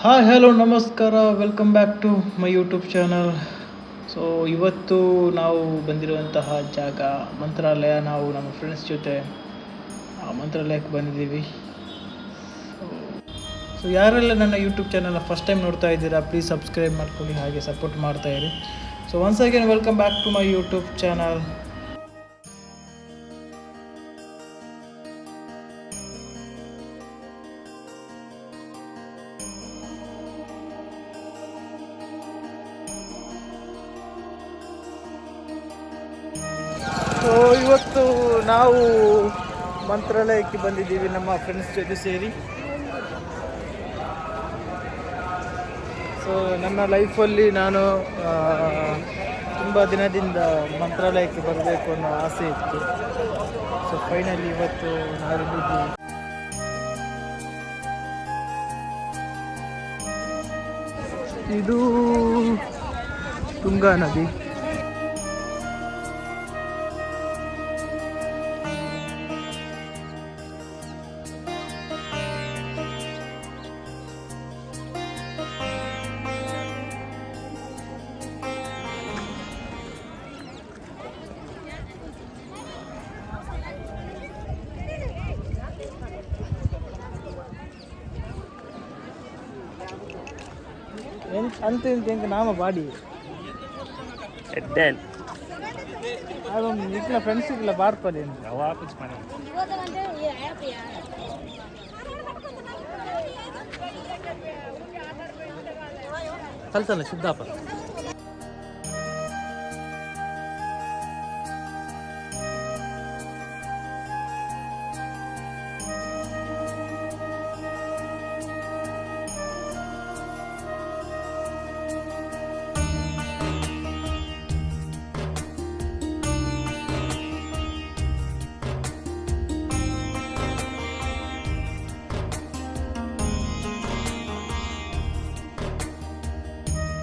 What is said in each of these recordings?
Hi hello ನಮಸ್ಕಾರ, welcome back to my YouTube channel. So ಇವತ್ತು ನಾವು ಬಂದಿರುವಂತಹ ಜಾಗ ಮಂತ್ರಾಲಯ. ನಾವು ನಮ್ಮ ಫ್ರೆಂಡ್ಸ್ ಜೊತೆ ಮಂತ್ರಾಲಯಕ್ಕೆ ಬಂದಿದ್ದೀವಿ. ಸೊ ಯಾರೆಲ್ಲ ನನ್ನ ಯೂಟ್ಯೂಬ್ ಚಾನಲ್ನ ಫಸ್ಟ್ ಟೈಮ್ ನೋಡ್ತಾ ಇದ್ದೀರಾ, ಪ್ಲೀಸ್ ಸಬ್ಸ್ಕ್ರೈಬ್ ಮಾಡ್ಕೊಳ್ಳಿ, ಹಾಗೆ ಸಪೋರ್ಟ್ ಮಾಡ್ತಾ ಇರಿ. So once again welcome back to my YouTube channel. So ಇವತ್ತು ನಾವು ಮಂತ್ರಾಲಯಕ್ಕೆ ಬಂದಿದ್ದೀವಿ ನಮ್ಮ ಫ್ರೆಂಡ್ಸ್ ಜೊತೆ ಸೇರಿ. ಸೊ ನನ್ನ ಲೈಫಲ್ಲಿ ನಾನು ತುಂಬ ದಿನದಿಂದ ಮಂತ್ರಾಲಯಕ್ಕೆ ಬರಬೇಕು ಅನ್ನೋ ಆಸೆ ಇತ್ತು. ಸೊ ಫೈನಲಿ ಇವತ್ತು ನಾವಿಲ್ಲಿದ್ದೀವಿ. ಇದು ತುಂಗಾ ನದಿ. అంత ఇంక నామ బాడీ ఇట్లా ఫ్రెండ్స్ ఇట్లా పాడుకోలేదు కలుతాను సిద్ధాప.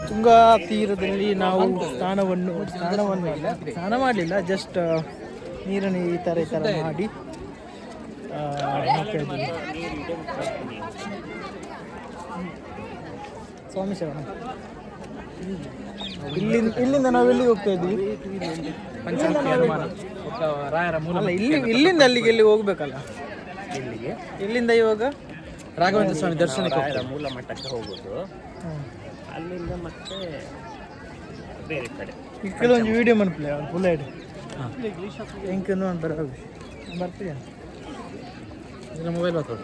ತುಂಗಾ ತೀರದಲ್ಲಿ ನಾವು ಸ್ನಾನ ಮಾಡಲಿಲ್ಲ, ಜಸ್ಟ್ ನೀರನ್ನು ಈ ಥರ ಮಾಡಿ ಸ್ವಾಮಿ ಶರಣ. ಇಲ್ಲಿಂದ ನಾವು ಎಲ್ಲಿಗೆ ಹೋಗ್ತಾ ಇದ್ವಿ? ಇಲ್ಲಿಂದ ಅಲ್ಲಿಗೆ ಎಲ್ಲಿ ಹೋಗ್ಬೇಕಲ್ಲ? ಇಲ್ಲಿಂದ ಇವಾಗ ರಾಘವೇಂದ್ರ ಸ್ವಾಮಿ ದರ್ಶನಕ್ಕೆ ಮೂಲ ಮಠಕ್ಕೆ ಹೋಗೋದು, ಅಲ್ಲಿಂದ ಮತ್ತೆ ಬೇರೆ ಕಡೆ ಕೆಲವೊಂದು ವಿಡಿಯೋ ಮನ್ಪ್ಲೆ ಫುಲ್ ಐಡಿ ಹೆಂಕನ್ನು ಅಂತಾರೆ ಬರ್ತೀಯ. ಮೊಬೈಲ್ ಬರ್ತೋಡ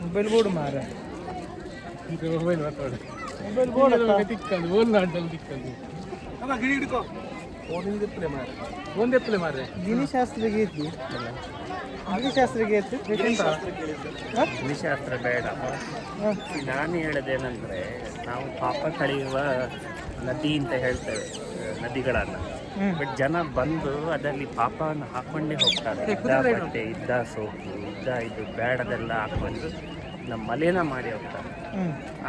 ಮೊಬೈಲ್ ಬೋರ್ಡ್ ಮಾರ ಮೊಬೈಲ್ ಬರ್ತೋಡ ಮೊಬೈಲ್ ಬೋರ್ಡ್ ತಿಕ್ಕಂದು ಓಲ್ ನಾಟಲ್ಲಿ ತಿಕ್ಕಂದು ಗಿಡಿ ಹಿಡ್ಕೋ ಓದಿಪ್ಲೆ ಮಾರ ಒಂದೆಪ್ಲೆ ಮಾರ್ರೆ. ಗಿಣಿಶಾಸ್ತ್ರಿಗೆ ಐತಿ, ಗಿಣಿಶಾಸ್ತ್ರಿಗೆ ಐತಿ. ಗಿಣಿಶಾಸ್ತ್ರ ಬೇಡ. ನಾನು ಹೇಳೋದೇನೆಂದರೆ, ನಾವು ಪಾಪ ಕಳೆಯುವ ನದಿ ಅಂತ ಹೇಳ್ತೇವೆ ನದಿಗಳನ್ನು, ಬಟ್ ಜನ ಬಂದು ಅದರಲ್ಲಿ ಪಾಪವನ್ನು ಹಾಕೊಂಡೇ ಹೋಗ್ತಾರೆ. ಇದ್ದ ಬಟ್ಟೆ, ಇದ್ದ ಸೋಪು, ಇದು ಬೇಡದೆಲ್ಲ ಹಾಕೊಂಡು ನಮ್ಮ ಮಲೇನ ಮಾಡಿ ಹೋಗ್ತಾರೆ.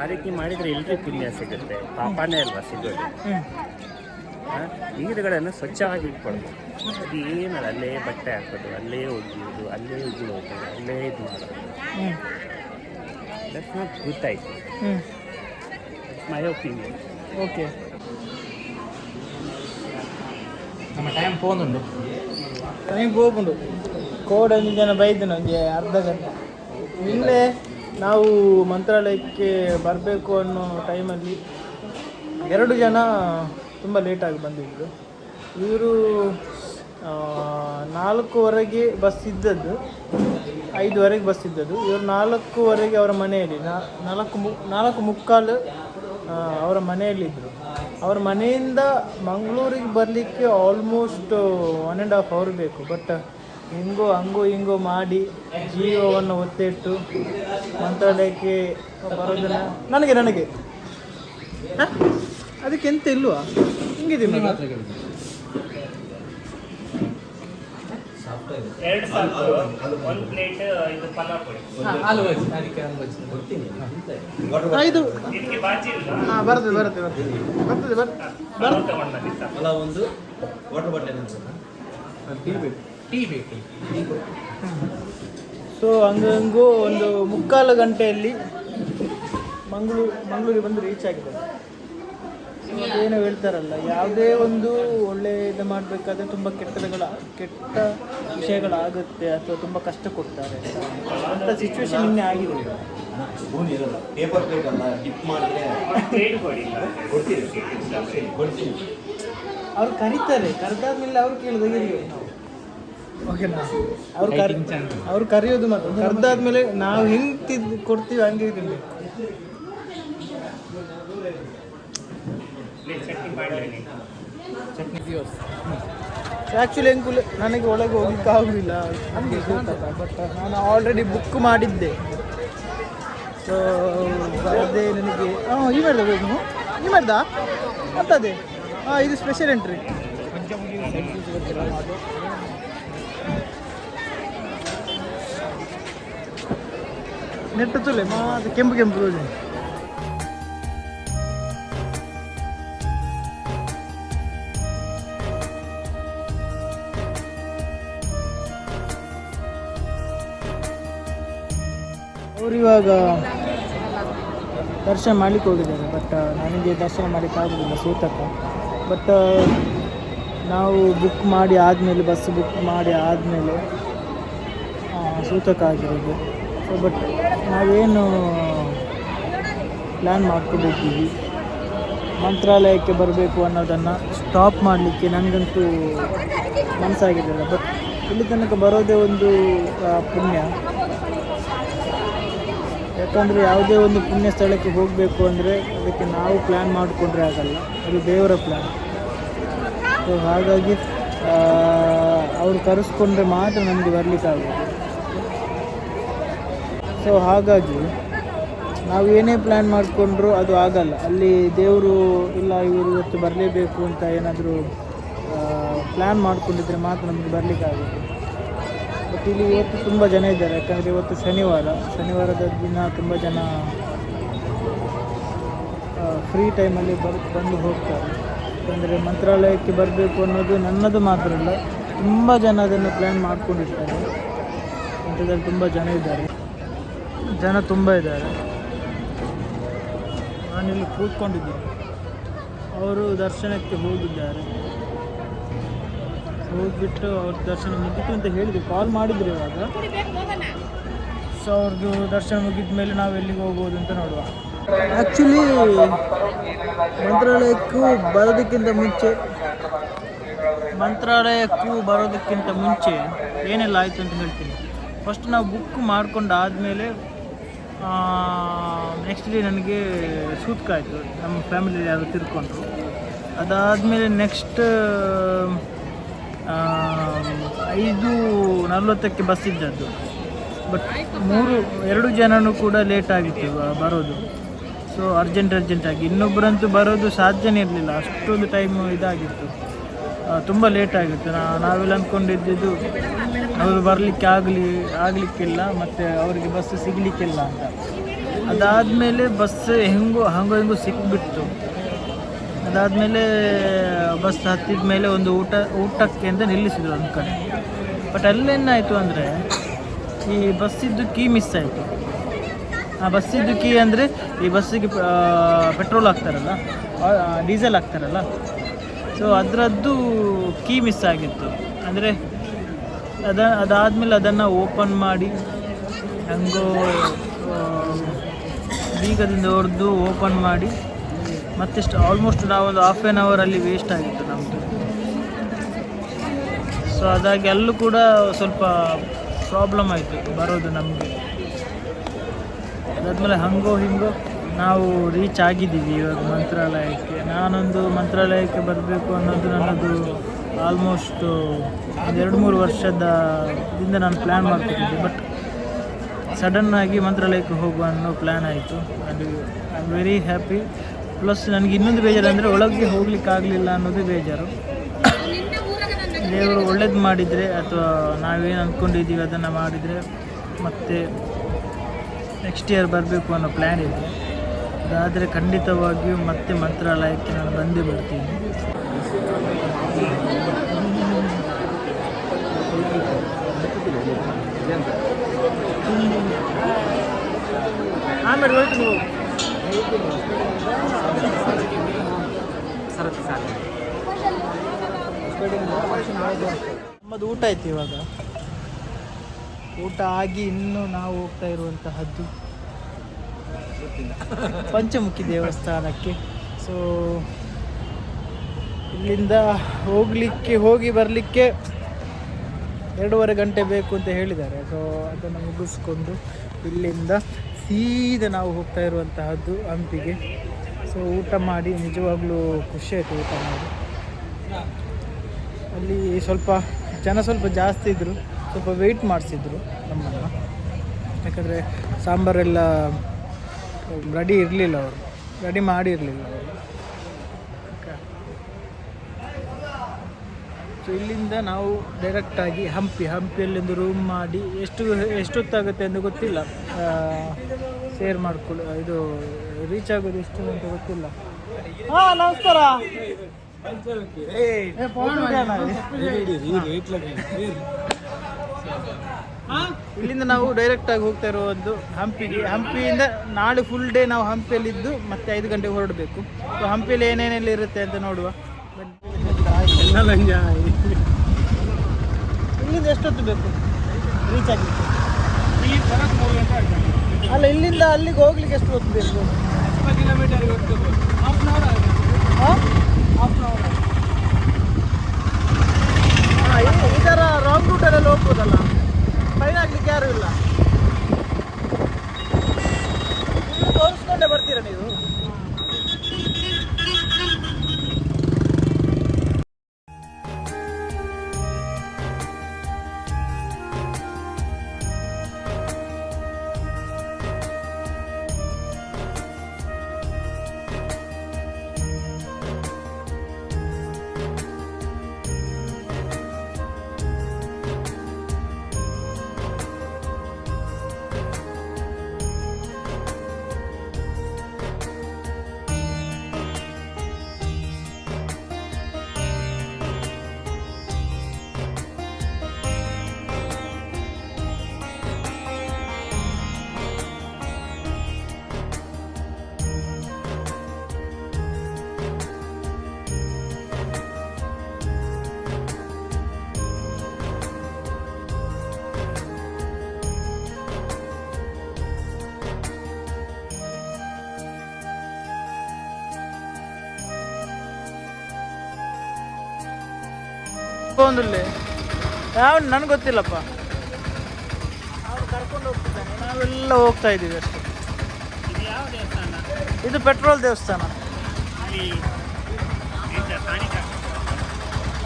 ಆ ರೀತಿ ಮಾಡಿದರೆ ಎಲ್ರಿಗೂ ಪುಣ್ಯ ಸಿಗುತ್ತೆ, ಪಾಪನೇ ಅಲ್ವಾ ಸಿಗೋದು. ನೀರುಗಳನ್ನು ಸ್ವಚ್ಛವಾಗಿ ಇಟ್ಕೊಳ್ಬೋದು. ಅದು ಏನಲ್ಲ, ಅಲ್ಲೇ ಬಟ್ಟೆ ಹಾಕೋದು, ಅಲ್ಲೇ ಒಗೆಯೋದು, ಅಲ್ಲೇ ಉಗುಳೋದು, ಅಲ್ಲೇ ಇದು ಮಾಡೋದು, ದಟ್ಸ್ ನಾಟ್ ಗುಡ್. ಆಯಿತು, ಮೈ ಒಪಿನಿಯನ್. ಓಕೆ, ನಮ್ಮ ಟೈಮ್ ಹೋಗುಂಡು ಕೋಡೊಂದು ಜನ ಬೈದು ನನಗೆ ಅರ್ಧ ಗಂಟೆ ಇಲ್ಲೇ. ನಾವು ಮಂತ್ರಾಲಯಕ್ಕೆ ಬರಬೇಕು ಅನ್ನೋ ಟೈಮಲ್ಲಿ 2 ಜನ ತುಂಬ ಲೇಟಾಗಿ ಬಂದಿದ್ದರು. ಇವರು 4:15 ಬಸ್ ಇದ್ದದ್ದು, 5:00 ಬಸ್ ಇದ್ದದ್ದು. ಇವರು 4:15 ಅವರ ಮನೆಯಲ್ಲಿ, 4:45 ಅವರ ಮನೆಯಲ್ಲಿದ್ದರು. ಅವರ ಮನೆಯಿಂದ ಮಂಗಳೂರಿಗೆ ಬರಲಿಕ್ಕೆ ಆಲ್ಮೋಸ್ಟ್ 1.5 ಅವರ್ ಬೇಕು. ಬಟ್ ಹಂಗೋ ಮಾಡಿ ಜೀವವನ್ನು ಒತ್ತಿಟ್ಟು ಮಂತ್ರಾಲಯಕ್ಕೆ ಬರೋದನ್ನು ನನಗೆ ಅದಕ್ಕೆ ಎಂತ ಇಲ್ವಾ? ಹಿಂಗಿದೆ ಇದು ಸೊ ಹಂಗಂಗೂ ಒಂದು 3/4 ಗಂಟೆಯಲ್ಲಿ ಮಂಗಳೂರಿಗೆ ಬಂದು ರೀಚ್ ಆಗಿದೆ. ಅದೇನೋ ಹೇಳ್ತಾರಲ್ಲ, ಯಾವುದೇ ಒಂದು ಒಳ್ಳೆಯದು ಮಾಡಬೇಕಾದ್ರೆ ತುಂಬ ಕೆಟ್ಟ ವಿಷಯಗಳಾಗುತ್ತೆ ಅಥವಾ ತುಂಬ ಕಷ್ಟ ಕೊಡ್ತಾರೆ ಅಂಥ ಸಿಚುವೇಶನ್ ಇನ್ನೇ ಆಗಿದೆ. ಅವ್ರು ಕರೀತಾರೆ, ಕರೆದಾದ್ಮೇಲೆ ಅವ್ರು ಕೇಳಿದಾಗ ಓಕೆನಾ, ಅವ್ರು ಕರೆಯೋದು ಮಾತ್ರ, ಕರೆದಾದ್ಮೇಲೆ ನಾವು ಹೆಂಗೆ ಕೊಡ್ತೀವಿ ಹಂಗೆ ತಿನ್ಬೇಕು. ಆ್ಯಕ್ಚುಲಿ ಹೆಂಗೆ ನನಗೆ ಒಳಗೆ ಹೋಗ್ಲಿಕ್ಕೆ ಆಗೋದಿಲ್ಲ, ಬಟ್ ನಾನು ಆಲ್ರೆಡಿ ಬುಕ್ ಮಾಡಿದ್ದೆ. ಸೊ ಅದೇ ನನಗೆ ಈ ಮಾಡ್ದ ಈ ಮಾಡ್ದ ಮತ್ತದೇ ಇದು ಸ್ಪೆಷಲ್ ಎಂಟ್ರಿ. ನೆಟ್ಟು ತುಲೆ ಅದು ಕೆಂಪು ಕೆಂಪು ರೋಜು. ಅವರು ಇವಾಗ ದರ್ಶನ ಮಾಡಲಿಕ್ಕೆ ಹೋಗಿದ್ದಾರೆ, ಬಟ್ ನನಗೆ ದರ್ಶನ ಮಾಡಲಿಕ್ಕೆ ಆಗೋದಿಲ್ಲ ಸೂತಕ. ಬಟ್ ನಾವು ಬುಕ್ ಮಾಡಿ ಆದಮೇಲೆ, ಬಸ್ ಬುಕ್ ಮಾಡಿ ಆದಮೇಲೆ ಸೂತಕ ಆಗಿರೋದು. ಸೊ ಬಟ್ ನಾವೇನು ಪ್ಲ್ಯಾನ್ ಮಾಡ್ಕೊಂಡಿದ್ದೀವಿ ಮಂತ್ರಾಲಯಕ್ಕೆ ಬರಬೇಕು ಅನ್ನೋದನ್ನು ಸ್ಟಾಪ್ ಮಾಡಲಿಕ್ಕೆ ನನಗಂತೂ ಮನಸ್ಸಾಗಿದ್ದಲ್ಲ. ಬಟ್ ಇಲ್ಲಿ ತನಕ ಬರೋದೇ ಒಂದು ಪುಣ್ಯ. ಯಾಕಂದರೆ ಯಾವುದೇ ಒಂದು ಪುಣ್ಯ ಸ್ಥಳಕ್ಕೆ ಹೋಗಬೇಕು ಅಂದರೆ ಅದಕ್ಕೆ ನಾವು ಪ್ಲ್ಯಾನ್ ಮಾಡಿಕೊಂಡ್ರೆ ಆಗಲ್ಲ, ಅದು ದೇವರ ಪ್ಲ್ಯಾನ್. ಸೊ ಹಾಗಾಗಿ ಅವರು ಕರೆಸ್ಕೊಂಡ್ರೆ ಮಾತ್ರ ನಮಗೆ ಬರಲಿಕ್ಕಾಗೋದು. ಸೊ ಹಾಗಾಗಿ ನಾವು ಏನೇ ಪ್ಲ್ಯಾನ್ ಮಾಡಿಕೊಂಡ್ರೂ ಅದು ಆಗಲ್ಲ. ಅಲ್ಲಿ ದೇವರು ಇಲ್ಲ ಇವರು ಇವತ್ತು ಬರಲೇಬೇಕು ಅಂತ ಏನಾದರೂ ಪ್ಲ್ಯಾನ್ ಮಾಡ್ಕೊಂಡಿದ್ರೆ ಮಾತ್ರ ನಮಗೆ ಬರಲಿಕ್ಕಾಗೋದು. ಬಟ್ ಇಲ್ಲಿ ಇವತ್ತು ತುಂಬ ಜನ ಇದ್ದಾರೆ, ಯಾಕಂದರೆ ಇವತ್ತು ಶನಿವಾರದ ದಿನ ತುಂಬ ಜನ ಫ್ರೀ ಟೈಮಲ್ಲಿ ಬಂದು ಹೋಗ್ತಾರೆ. ಯಾಕಂದರೆ ಮಂತ್ರಾಲಯಕ್ಕೆ ಬರಬೇಕು ಅನ್ನೋದು ನನ್ನದು ಮಾತ್ರ ಅಲ್ಲ, ತುಂಬ ಜನ ಅದನ್ನು ಪ್ಲ್ಯಾನ್ ಮಾಡ್ಕೊಂಡಿರ್ತಾರೆ. ಇಂಥದ್ರಲ್ಲಿ ತುಂಬ ಜನ ತುಂಬ ಇದ್ದಾರೆ. ನಾನಿಲ್ಲಿ ಕೂತ್ಕೊಂಡಿದ್ದೀನಿ, ಅವರು ದರ್ಶನಕ್ಕೆ ಹೋಗಿದ್ದಾರೆ. ಹೋಗಿಬಿಟ್ಟು ಅವ್ರ ದರ್ಶನ ಮುಗಿತು ಅಂತ ಹೇಳಿದ್ರು, ಕಾಲ್ ಮಾಡಿದ್ರು ಇವಾಗ. ಸೊ ಅವ್ರದ್ದು ದರ್ಶನ ಮುಗಿದ ಮೇಲೆ ನಾವು ಎಲ್ಲಿಗೆ ಹೋಗ್ಬೋದು ಅಂತ ನೋಡುವ. ಆ್ಯಕ್ಚುಲಿ ಮಂತ್ರಾಲಯಕ್ಕೂ ಬರೋದಕ್ಕಿಂತ ಮುಂಚೆ ಏನೆಲ್ಲ ಆಯಿತು ಅಂತ ಹೇಳ್ತೀನಿ. ಫಸ್ಟ್ ನಾವು ಬುಕ್ ಮಾಡ್ಕೊಂಡು ಆದಮೇಲೆ ನೆಕ್ಸ್ಟ್ ಡೇ ನನಗೆ ಸೂತಕ ಆಯಿತು, ನಮ್ಮ ಫ್ಯಾಮಿಲಿ ಯಾರು ತಿರ್ಕೊಂಡ್ರು. ಅದಾದಮೇಲೆ ನೆಕ್ಸ್ಟ್ 5:40ಕ್ಕೆ ಬಸ್ ಇದ್ದದ್ದು. ಬಟ್ 2 ಜನನೂ ಕೂಡ ಲೇಟ್ ಆಗಿತ್ತು ಬರೋದು. ಸೊ ಅರ್ಜೆಂಟಾಗಿ ಇನ್ನೊಬ್ಬರಂತೂ ಬರೋದು ಸಾಧ್ಯನೇ ಇರಲಿಲ್ಲ, ಅಷ್ಟೊಂದು ಟೈಮ್ ಇದಾಗಿತ್ತು, ತುಂಬ ಲೇಟ್ ಆಗಿತ್ತು. ನಾವೆಲ್ಲ ಅಂದ್ಕೊಂಡಿದ್ದು ಅವರು ಬರಲಿಕ್ಕೆ ಆಗಲಿಕ್ಕಿಲ್ಲ ಮತ್ತು ಅವರಿಗೆ ಬಸ್ ಸಿಗಲಿಕ್ಕಿಲ್ಲ ಅಂತ. ಅದಾದಮೇಲೆ ಬಸ್ ಹೆಂಗೋ ಸಿಕ್ಬಿಟ್ಟು, ಅದಾದಮೇಲೆ ಬಸ್ ಹತ್ತಿದ ಮೇಲೆ ಒಂದು ಊಟಕ್ಕೆ ಅಂತ ನಿಲ್ಲಿಸಿದ್ರು ಒಂದು ಕಡೆ. ಬಟ್ ಅಲ್ಲೇನಾಯಿತು ಅಂದರೆ ಈ ಬಸ್ಸಿದ್ದು ಕೀ ಮಿಸ್ ಆಯಿತು. ಆ ಬಸ್ಸಿದ್ದು ಕೀ ಅಂದರೆ ಈ ಬಸ್ಸಿಗೆ ಪೆಟ್ರೋಲ್ ಹಾಕ್ತಾರಲ್ಲ, ಡೀಸೆಲ್ ಹಾಕ್ತಾರಲ್ಲ, ಸೊ ಅದರದ್ದು ಕೀ ಮಿಸ್ ಆಗಿತ್ತು. ಅಂದರೆ ಅದಾದಮೇಲೆ ಅದನ್ನು ಓಪನ್ ಮಾಡಿ ಹೆಂಗೋ ಬೀಗದಿಂದ ಹೊಡೆದು ಓಪನ್ ಮಾಡಿ ಮತ್ತೆಷ್ಟು ಆಲ್ಮೋಸ್ಟ್ ನಾವೊಂದು ½ ಆನ್ ಅವರ್ ಅಲ್ಲಿ ವೇಸ್ಟ್ ಆಗಿತ್ತು ನಮ್ಮದು. ಸೊ ಅದಾಗಿ ಅಲ್ಲೂ ಕೂಡ ಸ್ವಲ್ಪ ಪ್ರಾಬ್ಲಮ್ ಆಯಿತು ಬರೋದು ನಮಗೆ. ಅದಾದಮೇಲೆ ಹಿಂಗೋ ನಾವು ರೀಚ್ ಆಗಿದ್ದೀವಿ ಇವಾಗ ಮಂತ್ರಾಲಯಕ್ಕೆ. ನಾನೊಂದು ಮಂತ್ರಾಲಯಕ್ಕೆ ಬರಬೇಕು ಅನ್ನೋದು ನನ್ನದು ಆಲ್ಮೋಸ್ಟ್ 2-3 ವರ್ಷದಿಂದ ನಾನು ಪ್ಲ್ಯಾನ್ ಮಾಡ್ಕೊತಿದ್ದೆ. ಬಟ್ ಸಡನ್ನಾಗಿ ಮಂತ್ರಾಲಯಕ್ಕೆ ಹೋಗುವ ಅನ್ನೋ ಪ್ಲ್ಯಾನ್ ಆಯಿತು. ಅದು I am very happy. Plus ನನಗೆ ಇನ್ನೊಂದು ಬೇಜಾರು ಅಂದರೆ ಒಳಗೆ ಹೋಗ್ಲಿಕ್ಕಾಗಲಿಲ್ಲ ಅನ್ನೋದು ಬೇಜಾರು. ದೇವರು ಒಳ್ಳೇದು ಮಾಡಿದರೆ ಅಥವಾ ನಾವೇನು ಅಂದ್ಕೊಂಡಿದ್ದೀವಿ ಅದನ್ನು ಮಾಡಿದರೆ ಮತ್ತೆ ನೆಕ್ಸ್ಟ್ ಇಯರ್ ಬರಬೇಕು ಅನ್ನೋ ಪ್ಲ್ಯಾನ್ ಇದೆ. ಅದಾದರೆ ಖಂಡಿತವಾಗಿಯೂ ಮತ್ತೆ ಮಂತ್ರಾಲಯಕ್ಕೆ ನಾನು ಬಂದೇ ಬರ್ತೀನಿ. ಆಮೇಲೆ ನಮ್ಮದು ಊಟ ಆಯ್ತು. ಇವಾಗ ಊಟ ಆಗಿ ಇನ್ನು ನಾವು ಹೋಗ್ತಾ ಇರುವಂತಹದ್ದು ಪಂಚಮುಖಿ ದೇವಸ್ಥಾನಕ್ಕೆ. ಸೊ ಇಲ್ಲಿಂದ ಹೋಗಿ ಬರಲಿಕ್ಕೆ 2.5 ಗಂಟೆ ಬೇಕು ಅಂತ ಹೇಳಿದ್ದಾರೆ. ಸೊ ಅದನ್ನು ಮುಗಿಸ್ಕೊಂಡು ಇಲ್ಲಿಂದ ಸೀದಾ ನಾವು ಹೋಗ್ತಾ ಇರುವಂತಹದ್ದು ಹಂಪಿಗೆ. ಸೊ ಊಟ ಮಾಡಿ ನಿಜವಾಗ್ಲೂ ಖುಷಿ ಆಯಿತು ಊಟ ಮಾಡಿ. ಅಲ್ಲಿ ಸ್ವಲ್ಪ ಜಾಸ್ತಿ ಇದ್ದರು, ಸ್ವಲ್ಪ ವೆಯ್ಟ್ ಮಾಡಿಸಿದ್ರು ನಮ್ಮನ್ನು. ಯಾಕಂದರೆ ಸಾಂಬಾರೆಲ್ಲ ರೆಡಿ ಇರಲಿಲ್ಲ, ಅವರು ರೆಡಿ ಮಾಡಿರಲಿಲ್ಲ ಅವರು. ಸೊ ಇಲ್ಲಿಂದ ನಾವು ಡೈರೆಕ್ಟಾಗಿ ಹಂಪಿಯಲ್ಲೊಂದು ರೂಮ್ ಮಾಡಿ ಎಷ್ಟೊತ್ತಾಗುತ್ತೆ ಅಂತ ಗೊತ್ತಿಲ್ಲ. ಶೇರ್ ಇದು ರೀಚ್ ಆಗೋದು ಎಷ್ಟು ಅಂತ ಗೊತ್ತಿಲ್ಲ. ಹಾಂ ನಮಸ್ಕಾರ. ಇಲ್ಲಿಂದ ನಾವು ಡೈರೆಕ್ಟಾಗಿ ಹೋಗ್ತಾ ಇರೋದು ಹಂಪಿಗೆ. ಹಂಪಿಯಿಂದ ನಾಳೆ ಫುಲ್ ಡೇ ನಾವು ಹಂಪಿಯಲ್ಲಿದ್ದು ಮತ್ತೆ 5 ಗಂಟೆಗೆ ಹೊರಡಬೇಕು. ಸೊ ಹಂಪಿಯಲ್ಲಿ ಏನೇನೆಲ್ಲ ಇರುತ್ತೆ ಅಂತ ನೋಡುವ. ಇಲ್ಲಿಂದ ಎಷ್ಟೊತ್ತು ಬೇಕು ರೀಚ್ ಆಗಲಿಕ್ಕೆ? ಅಲ್ಲ, ಇಲ್ಲಿಂದ ಅಲ್ಲಿಗೆ ಹೋಗ್ಲಿಕ್ಕೆ ಎಷ್ಟು ಹೊತ್ತು ಬೇಕು? 10 ಕಿಲೋಮೀಟರ್ ಹಾಫ್ ಆನ್ ಅವರ್. ಈ ಥರ ರಾಂಗ್ ರೂಟಲ್ಲೆಲ್ಲ ಹೋಗ್ಬೋದಲ್ಲ, ಫೈನ್ ಆಗ್ಲಿಕ್ಕೆ ಯಾರೂ ಇಲ್ಲ. ತೋರಿಸ್ಕೊಂಡೇ ಬರ್ತೀರಾ ನೀವು? ಒಂದಲ್ಲಿ ಯಾವ ನನಗೆ ಗೊತ್ತಿಲ್ಲಪ್ಪ, ಅವ್ರು ಕರ್ಕೊಂಡು ಹೋಗ್ತಿದ್ದಾನೆ, ನಾವೆಲ್ಲ ಹೋಗ್ತಾ ಇದ್ದೀವಿ ಅಷ್ಟೇ. ಇದು ಯಾವ ದೇವಸ್ಥಾನ? ಇದು ಪೆಟ್ರೋಲ್ ದೇವಸ್ಥಾನ.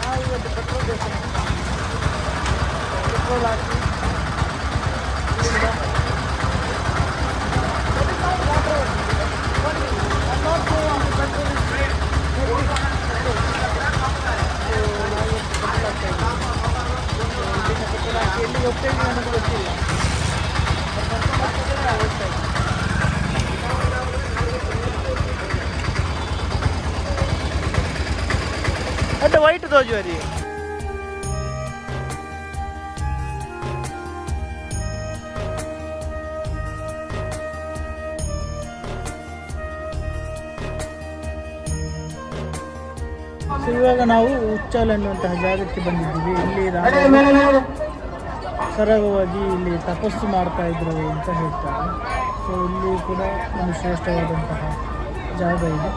ನಾವು ಇವತ್ತು ಪೆಟ್ರೋಲ್ ದೇವಸ್ಥಾನ ಪೆಟ್ರೋಲ್ ಹಾಕಿ ಎಲ್ಲಿ ಹೋಗ್ತಾ ಇದ್ದೀವಿ ನನಗೆ ಗೊತ್ತಿಲ್ಲ. అంటే వైట్ రోజు అది. ಸೊ ಇವಾಗ ನಾವು ಉಚ್ಚಾಲ ಅನ್ನುವಂತಹ ಜಾಗಕ್ಕೆ ಬಂದಿದ್ದೀವಿ. ಇಲ್ಲಿ ಸರಾಗವಾಗಿ ಇಲ್ಲಿ ತಪಸ್ಸು ಮಾಡ್ತಾ ಇದ್ರು ಅಂತ ಹೇಳ್ತಾರೆ. ಸೊ ಇಲ್ಲಿ ಕೂಡ ಒಂದು ಶ್ರೇಷ್ಠವಾದಂತಹ ಜಾಗ ಇದೆ.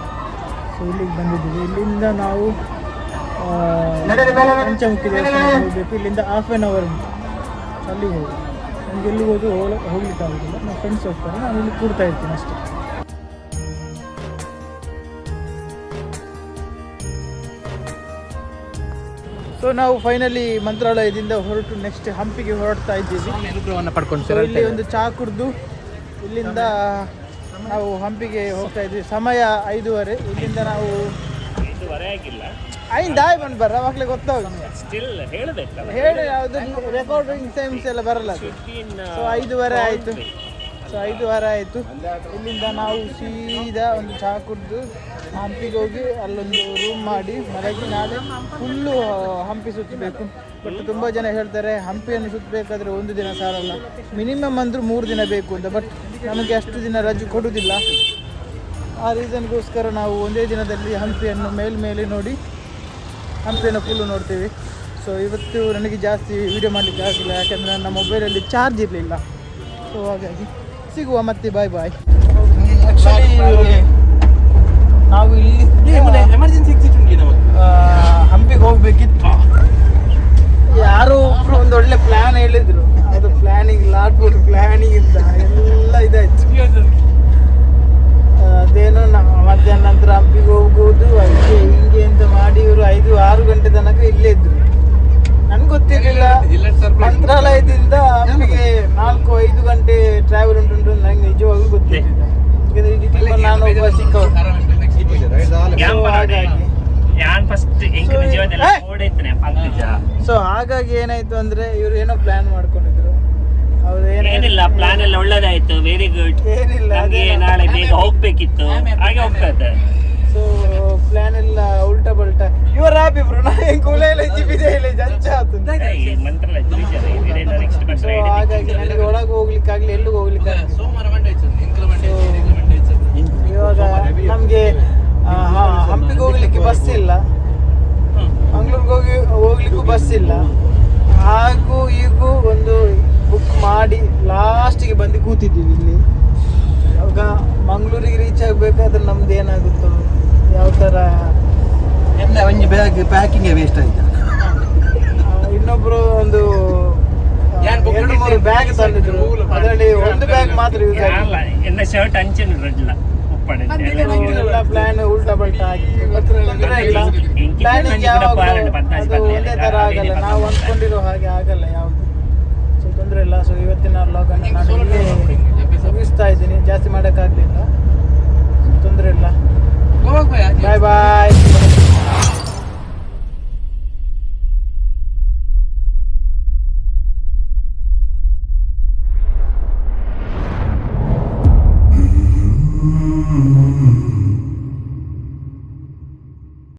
ಸೊ ಇಲ್ಲಿಗೆ ಬಂದಿದ್ದೀವಿ. ಇಲ್ಲಿಂದ ನಾವು ಪಂಚಮುಖಿ ದೇವಸ್ಥಾನ ಹೋಗಬೇಕು. ಇಲ್ಲಿಂದ ಹಾಫ್ ಆನ್ ಅವರ್ ಅಲ್ಲಿಗೆ ಹೋಗಿ ನಮ್ಗೆ ಎಲ್ಲಿಗೆ ಹೋಗ್ಲಿಕ್ಕೆ ಆಗೋದಿಲ್ಲ. ನಮ್ಮ ಫ್ರೆಂಡ್ಸ್ ಹೋಗ್ತಾರೆ, ನಾನು ಇಲ್ಲಿ ಕೂಡ್ತಾ ಇರ್ತೀನಿ ಅಷ್ಟೇ. ಸೊ ನಾವು ಫೈನಲಿ ಮಂತ್ರಾಲಯದಿಂದ ಹೊರಟು ನೆಕ್ಸ್ಟ್ ಹಂಪಿಗೆ ಹೊರಡ್ತಾ ಇದ್ದೀವಿ. ಪಡ್ಕೊಂಡು ಇಲ್ಲಿ ಒಂದು ಚಹಾ ಕುಡಿದು ಇಲ್ಲಿಂದ ನಾವು ಹಂಪಿಗೆ ಹೋಗ್ತಾ ಇದ್ವಿ. ಸಮಯ 5:30. ಇಲ್ಲಿಂದ ನಾವು 5:30 ಆಗಿಲ್ಲ, 5 ಬಂದು ಬರ್ರ ಮಕ್ಳಿಗೆ ಗೊತ್ತಾಗ ಸ್ಟಿಲ್ ಹೇಳಬೇಕಲ್ಲ, ಹೇಳಿ ಯಾವುದು ರೆಕಾರ್ಡಿಂಗ್ ಟೈಮ್ಸ್ ಎಲ್ಲ ಬರಲ್ಲ. ಸೊ 5:30 ಆಯಿತು. ಸೊ 5:30 ಆಯಿತು. ಇಲ್ಲಿಂದ ನಾವು ಸೀದಾ ಒಂದು ಚಹಾ ಕುಡಿದು ಹಂಪಿಗೆ ಹೋಗಿ ಅಲ್ಲೊಂದು ರೂಮ್ ಮಾಡಿ ಮಲಗಿ ನಾಳೆ ಫುಲ್ಲು ಹಂಪಿ ಸುತ್ತಬೇಕು. ಬಟ್ ತುಂಬ ಜನ ಹೇಳ್ತಾರೆ ಹಂಪಿಯನ್ನು ಸುತ್ತಬೇಕಾದ್ರೆ 1 ದಿನ ಸಾಲಲ್ಲ, ಮಿನಿಮಮ್ ಅಂದರೂ 3 ದಿನ ಬೇಕು ಅಂತ. ಬಟ್ ನಮಗೆ ಅಷ್ಟು ದಿನ ರಜೆ ಕೊಡೋದಿಲ್ಲ. ಆ ರೀಸನ್ಗೋಸ್ಕರ ನಾವು ಒಂದೇ ದಿನದಲ್ಲಿ ಹಂಪಿಯನ್ನು ಮೇಲೆ ನೋಡಿ ಹಂಪಿಯನ್ನು ಫುಲ್ಲು ನೋಡ್ತೀವಿ. ಸೊ ಇವತ್ತು ನನಗೆ ಜಾಸ್ತಿ ವೀಡಿಯೋ ಮಾಡಲಿಕ್ಕೆ ಆಗಿಲ್ಲ, ಯಾಕಂದರೆ ನನ್ನ ಮೊಬೈಲಲ್ಲಿ ಚಾರ್ಜ್ ಇರಲಿಲ್ಲ. ಸೊ ಹಾಗಾಗಿ ಸಿಗುವ ಮತ್ತೆ, ಬಾಯ್ ಬಾಯ್. ಆ್ಯಕ್ಚುಲಿ ನಾವು ಇಲ್ಲಿ ಎಮರ್ಜೆನ್ಸಿ ಹಂಪಿಗೆ ಹೋಗಬೇಕಿತ್ತು. ಯಾರೋ ಒಬ್ರು ಒಂದು ಒಳ್ಳೆ ಪ್ಲ್ಯಾನ್ ಹೇಳಿದರು, ಅದು ಪ್ಲ್ಯಾನಿಂಗ್ ಲಾಟ್ಬಿಟ್ ಪ್ಲ್ಯಾನಿಂಗ್ ಇಂದ ಎಲ್ಲ ಇದಾಯ್ತು. ಅದೇನೋ ಮಧ್ಯಾಹ್ನ ನಂತರ ಹಂಪಿಗೆ ಹೋಗುವುದು ಅದಕ್ಕೆ ಹಿಂಗೆ ಅಂತ ಮಾಡಿ ಇವರು 5-6 ಗಂಟೆ ತನಕ ಇಲ್ಲೇ ಇದ್ರು. ನನ್ಗೆ ಗೊತ್ತಿರಲಿಲ್ಲ ಮಂತ್ರಾಲಯದಿಂದ ಹಂಪಿಗೆ 4-5 ಗಂಟೆ ಟ್ರಾವೆಲ್ ಉಂಟು. ನಂಗೆ ನಿಜವಾಗ್ಲೂ ಗೊತ್ತಿರಲಿಲ್ಲ, ಯಾಕಂದ್ರೆ ನಾನು ಒಬ್ಬ ಸಿಕ್ಕವರು. ಸೊ ಹಾಗಾಗಿ ಏನಾಯ್ತು ಅಂದ್ರೆ ಇವ್ರು ಏನೋ ಪ್ಲಾನ್ ಮಾಡ್ಕೊಂಡಿದ್ರು. ಅವ್ರು ಏನಿಲ್ಲ, ಪ್ಲಾನ್ ಎಲ್ಲ ಒಳ್ಳೇದಾಯ್ತು, ವೆರಿ ಗುಡ್. ಏನಿಲ್ಲ, ನಾಳೆ ಬೇಗ ಹೋಗ್ಬೇಕಿತ್ತು, ಹಾಗೆ ಹೋಗ್ತದೆ. ಸೊ ಪ್ಲಾನ್ ಎಲ್ಲ ಉಲ್ಟಾ ಬಲ್ಟಾ. ಇವರು ಹ್ಯಾಪಿ ಬ್ರೋ, ನಾ ಹೆಂಗ್ ಕೂಲೆಲ್ಲ ಜಿಬಿದೆ ಇಲ್ಲ ಜಂಚ ಆತು. ಸೊ ಹಾಗಾಗಿ ನನಗೆ ಒಳಗೆ ಹೋಗ್ಲಿಕ್ಕಾಗ್ಲಿ, ಎಲ್ಲಿಗೆ ಹೋಗ್ಲಿಕ್ಕಾಗ್ಲಿ. ಇವಾಗ ನಮ್ಗೆ ಹಂಪಿಗೆ ಹೋಗ್ಲಿಕ್ಕೆ ಬಸ್ ಇಲ್ಲ, ಮಂಗ್ಳೂರ್ಗೆ ಹೋಗ್ಲಿಕ್ಕೂ ಬಸ್ ಇಲ್ಲ. ಹಾಗೂ ಈಗೂ ಒಂದು ಬುಕ್ ಮಾಡಿ ಲಾಸ್ಟಿಗೆ ಬಂದು ಕೂತಿದ್ದೀವಿ ಇಲ್ಲಿ. ಇವಾಗ ಮಂಗಳೂರಿಗೆ ರೀಚ್ ಆಗಬೇಕಾದ್ರೆ ನಮ್ದು ಏನಾಗುತ್ತೋ, ಯಾವ ಥರ ಒಂದು ಬ್ಯಾಗ್ ಪ್ಯಾಕಿಂಗ್ ವೇಸ್ಟ್ ಆಯ್ತು. ಇನ್ನೊಬ್ರು ಒಂದು 2-3 ಬ್ಯಾಗ್ ತಂದಿದ್ರು, ಅದರಲ್ಲಿ ಒಂದು ಬ್ಯಾಗ್ ಮಾತ್ರ ಯೂಸ್ ಆಗಿಲ್ಲ. ಶರ್ಟ್ ಹಂಚಿಲ್ಲ, ಪ್ಲಾನ್ ಉಲ್ಟಾ ಬಲ್ಟಾ ಆಗಿ ತೊಂದರೆ ಇಲ್ಲ. ಪ್ಲಾನಿಂಗ್ ಯಾವಾಗ ಅದು ಒಂದೇ ಥರ ಆಗಲ್ಲ, ನಾವು ಅಂದ್ಕೊಂಡಿರೋ ಹಾಗೆ ಆಗಲ್ಲ ಯಾವುದು. ಸೊ ತೊಂದರೆ ಇಲ್ಲ. ಸೊ ಇವತ್ತಿನ ವ್ಲಾಗನ್ನು ನಾನು ಇಲ್ಲೇ ಮುಗಿಸ್ತಾ ಇದ್ದೀನಿ, ಜಾಸ್ತಿ ಮಾಡೋಕ್ಕಾಗಲಿಲ್ಲ. ತೊಂದರೆ ಇಲ್ಲ, ಬಾಯ್ ಬಾಯ್. Mm-hmm.